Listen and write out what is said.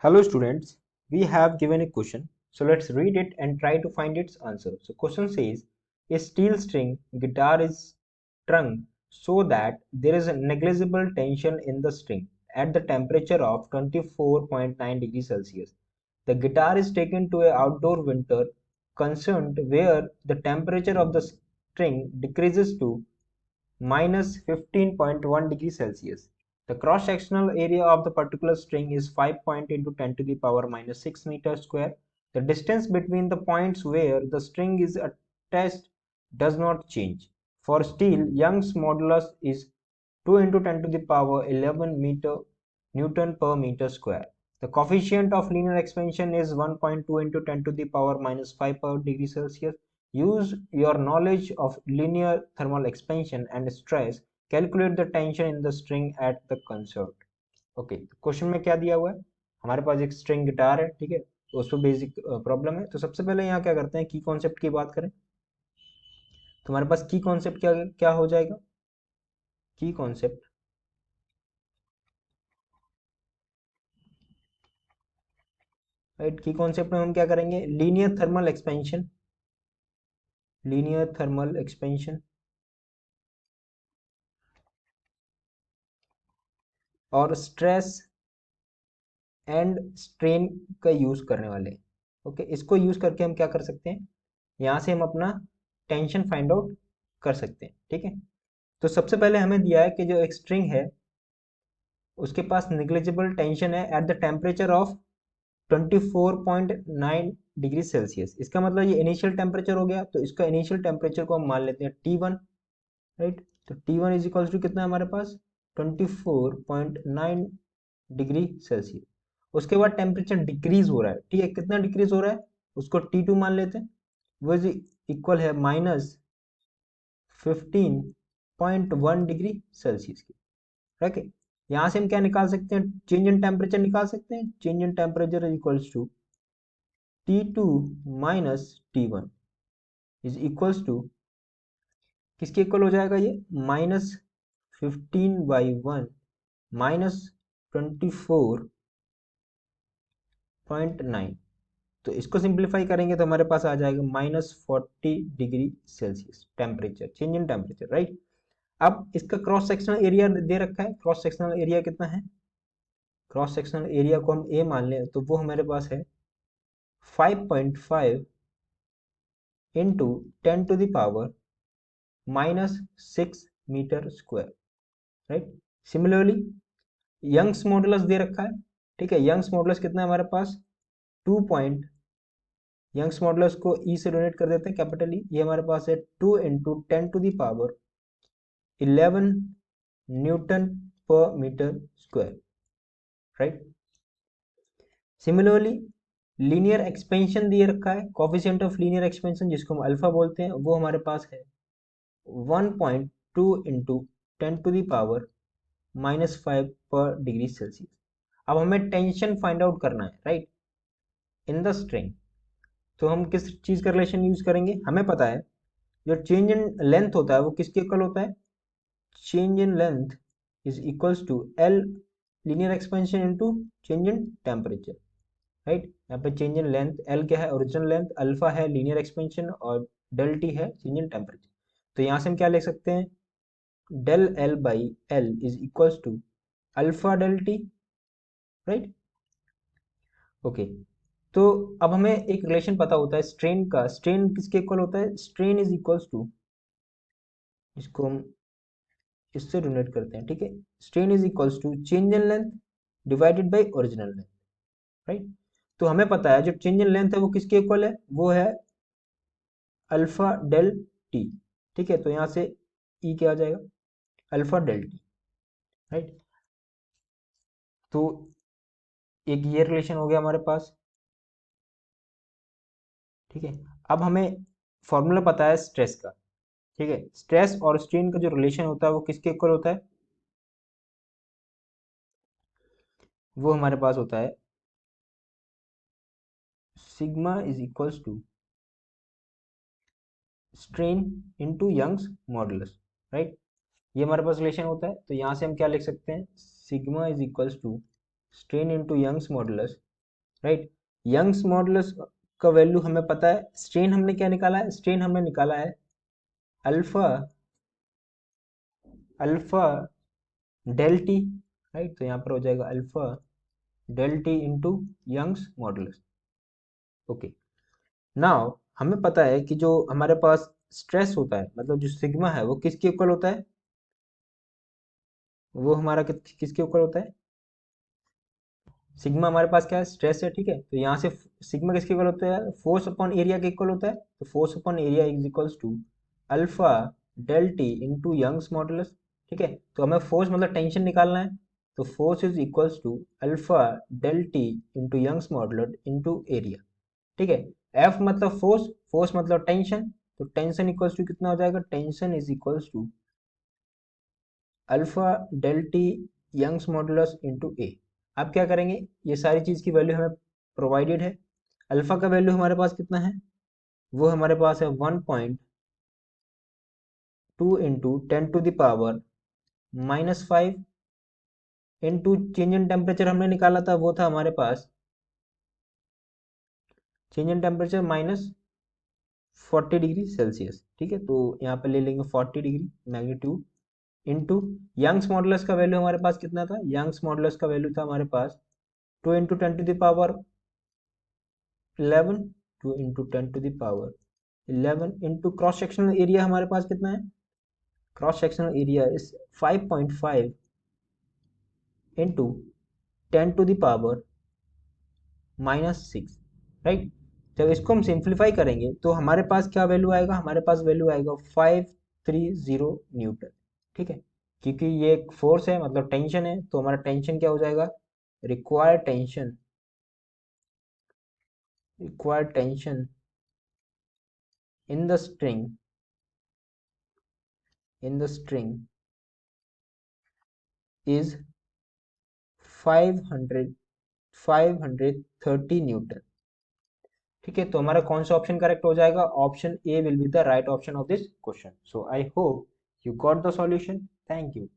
Hello students, we have given a question. So let's read it and try to find its answer. So question says, a steel string guitar is strung so that there is a negligible tension in the string at the temperature of 24.9 degrees Celsius. The guitar is taken to an outdoor winter concert where the temperature of the string decreases to minus 15.1 degrees Celsius. The cross-sectional area of the particular string is 5 into 10 to the power minus 6 meters square. The distance between the points where the string is attached does not change. For steel, Young's modulus is 2 into 10 to the power 11 Newton per meter square. The coefficient of linear expansion is 1.2 into 10 to the power minus 5 per degree Celsius. Use your knowledge of linear thermal expansion and stress. Calculate the tension in the string at the concert. Okay, question में क्या दिया हुआ है? हमारे पास एक string guitar है, ठीक है, तो उस पर बेसिक प्रॉब्लम है। तो सबसे पहले यहाँ क्या करते हैं, की कॉन्सेप्ट की बात करें तो हमारे पास की कॉन्सेप्ट क्या क्या हो जाएगा? की कॉन्सेप्ट, राइट, की कॉन्सेप्ट में हम क्या करेंगे? Linear thermal expansion, linear thermal expansion और स्ट्रेस एंड स्ट्रेन का यूज करने वाले हैं। ओके, इसको यूज करके हम क्या कर सकते हैं, यहाँ से हम अपना टेंशन फाइंड आउट कर सकते हैं। ठीक है, तो सबसे पहले हमें दिया है कि जो एक स्ट्रिंग है उसके पास निग्लिजिबल टेंशन है at the temperature of 24.9 degree Celsius. इसका मतलब ये इनिशियल टेम्परेचर हो गया, तो इसका इनिशियल टेम्परेचर को हम मान लेते हैं T1, राइट। तो T1 इज इक्वल्स टू कितना है हमारे पास? 24.9 डिग्री सेल्सियस। उसके बाद टेम्परेचर डिक्रीज हो रहा है, ठीक है, कितना डिक्रीज हो रहा है उसको T2 मान लेते हैं, वो इक्वल है माइनस 15.1 डिग्री सेल्सियस की। ठीक है, यहाँ से हम क्या निकाल सकते हैं? चेंज इन टेम्परेचर निकाल सकते हैं। Change in temperature is equals to T2 minus T1 is equals to किसके इक्वल हो जाएगा ये? Minus 15/1 minus 24.9। तो इसको सिंप्लीफाई करेंगे तो हमारे पास आ जाएगा minus 40 degree Celsius temperature, change in temperature, right. अब इसका क्रॉस सेक्शनल एरिया दे रखा है, क्रॉस सेक्शनल एरिया कितना है? क्रॉस सेक्शनल एरिया को हम ए मान लें तो वो हमारे पास है 5.5 into 10 to the power minus 6 metre square, right. Similarly Young's modulus दे रखा है, ठीक है, यंग्स मॉडुलस कितना है हमारे पास? 2 यंग्स मॉडुलस को ई से डोनेट कर देते हैं, कैपिटल ई, ये हमारे पास है 2 into 10 to the power 11 newton per metre square, right. Similarly linear expansion दिए रखा है, कोफिशिएंट ऑफ लीनियर एक्सपेंशन जिसको हम अल्फा बोलते हैं, वो हमारे पास है 1.2 into 10 to the power minus 5 per degree Celsius. अब हमें टेंशन फाइंड आउट करना है, राइट, इन द स्ट्रिंग। तो हम किस चीज का रिलेशन यूज करेंगे? हमें पता है जो चेंज इन लेंथ होता है वो किसके इक्वल होता है? Change in length is equals to L linear expansion into change in temperature, right. यहाँ पे चेंज इन लेंथ एल क्या है? ओरिजिनल लेंथ, अल्फा है लीनियर एक्सपेंशन और डेल टी है चेंज इन टेम्परेचर। तो यहाँ से हम क्या लिख सकते हैं? Del L by L is equals to alpha del T, right. Okay, तो अब हमें एक रिलेशन पता होता है स्ट्रेन का। स्ट्रेन किसके इक्वल होता है? स्ट्रेन इज इक्वल्स टू, इसको हम इससे डोनेट करते हैं, ठीक है, strain is equals to change in length divided by original length, right. तो हमें पता है जो चेंज इन लेंथ है वो किसके इक्वल है? वो है अल्फा डेल टी, ठीक है। तो यहाँ से ई क्या आ जाएगा? Alpha del T, right. तो एक ये रिलेशन हो गया हमारे पास, ठीक है। अब हमें फॉर्मूला पता है स्ट्रेस का, ठीक है। स्ट्रेस और स्ट्रेन का जो रिलेशन होता है वो किसके इक्वल होता है? वो हमारे पास होता है sigma is equals to strain into Young's modulus, right. ये हमारे पास रिलेशन होता है, तो यहाँ से हम क्या लिख सकते हैं? Sigma is equals to strain into Young's modulus right. Young's modulus का वैल्यू हमें पता है, स्ट्रेन हमने क्या निकाला है, स्ट्रेन हमने निकाला है alpha alpha del T, right. तो यहाँ पर हो जाएगा alpha del T into Young's modulus. Okay, now हमें पता है कि जो हमारे पास स्ट्रेस होता है, मतलब जो सिग्मा है, वो किसके इक्वल होता है, वो हमारा किसके इक्वल होता है, सिग्मा हमारे पास क्या है, स्ट्रेस है, ठीक है। तो यहाँ से सिग्मा किसके इक्वल होता है, फोर्स अपॉन एरिया के इक्वल होता है। तो force upon area is equals to alpha del T into Young's modulus, ठीक है। तो हमें फोर्स मतलब टेंशन निकालना है, तो force is equals to alpha del T into Young's modulus into area, ठीक है। एफ मतलब फोर्स, फोर्स मतलब टेंशन, तो टेंशन इक्वल्स टू कितना हो जाएगा, tension is equals to alpha del T Young's modulus into A. आप क्या करेंगे, ये सारी चीज़ की वैल्यू हमें प्रोवाइडेड है। अल्फा का वैल्यू हमारे पास कितना है, वो हमारे पास है 1.2 into 10⁻⁻⁵ into change in temperature हमने निकाला था, वो था हमारे पास change in temperature -40 degree Celsius, ठीक है। तो यहाँ पे ले लेंगे 40 degree magnitude into Young's modulus का वैल्यू हमारे पास कितना था, यंग्स मॉडुलस का वैल्यू था हमारे पास 2 into 10⁻11, 2 into 10⁻11 into cross sectional area हमारे पास कितना है, cross sectional area is 5.5 into 10⁻⁻⁻�6, right. जब इसको हम सिंप्लीफाई करेंगे तो हमारे पास क्या वैल्यू आएगा, हमारे पास वैल्यू आएगा 530 न्यूटन, ठीक है। क्योंकि ये एक फोर्स है, मतलब टेंशन है, तो हमारा टेंशन क्या हो जाएगा, required tension required tension in the string is 500 530 Newton, ठीक है। तो हमारा कौन सा ऑप्शन करेक्ट हो जाएगा, option A will be the right option of this question. So I hope you got the solution. Thank you.